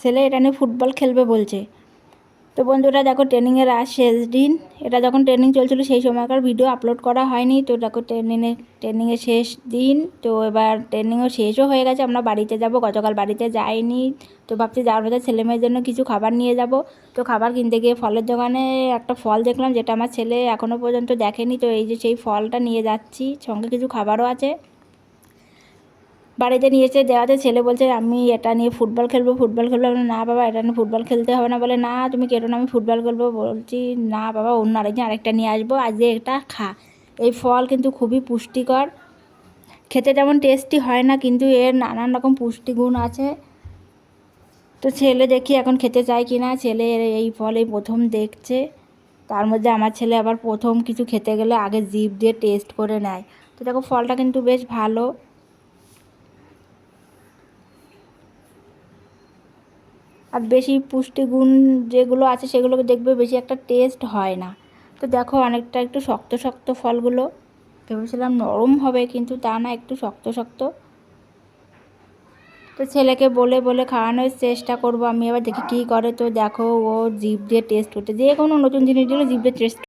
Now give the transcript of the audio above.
ছেলে এটা নিয়ে ফুটবল খেলবে বলছে। তো বন্ধুরা দেখো ট্রেনিংয়ের আজ শেষ দিন। এটা যখন ট্রেনিং চলছিল সেই সময়কার ভিডিও আপলোড করা হয়নি। তো দেখো ট্রেনিংয়ের শেষ দিন। তো এবার ট্রেনিংও শেষও হয়ে গেছে, আমরা বাড়িতে যাব। গতকাল বাড়িতে যাইনি, তো ভাবছি যাওয়ার পথে ছেলে মেয়ের জন্য কিছু খাবার নিয়ে যাব। তো খাবার কিনতে গিয়ে ফলের দোকানে একটা ফল দেখলাম যেটা আমার ছেলে এখনও পর্যন্ত দেখেনি। তো এই যে সেই ফলটা নিয়ে যাচ্ছি, সঙ্গে কিছু খাবারও আছে। বাড়িতে নিয়ে এসে দেওয়াতে ছেলে বলছে আমি এটা নিয়ে ফুটবল খেলবো। আমি না বাবা এটা নিয়ে ফুটবল খেলতে হবে না। বলে না তুমি কেটো না, আমি ফুটবল খেলবো। বলছি না বাবা অন্য আরেকটা নিয়ে আসবো, আজকে এটা খা। এই ফল কিন্তু খুবই পুষ্টিকর, খেতে যেমন টেস্টি হয় না কিন্তু এর নানান রকম পুষ্টিগুণ আছে। তো ছেলে দেখি এখন খেতে চায় কি না। ছেলে এই ফল এই প্রথম দেখছে। তার মধ্যে আমার ছেলে আবার প্রথম কিছু খেতে গেলে আগে জিভ দিয়ে টেস্ট করে নেয়। তো দেখো ফলটা কিন্তু বেশ ভালো, আর বেশি পুষ্টিগুণ যেগুলো আছে সেগুলোকে দেখবে বেশি একটা টেস্ট হয় না। তো দেখো অনেকটা একটু শক্ত শক্ত ফলগুলো, ভেবেছিলাম নরম হবে কিন্তু তা না, একটু শক্ত শক্ত। তো ছেলেকে বলে বলে খাওয়ানোর চেষ্টা করব আমি, এবার দেখি কী করে। তো দেখো ও জিভ দিয়ে টেস্ট করতে, যে কোনো নতুন জিনিস দিলে জিভ দিয়ে টেস্ট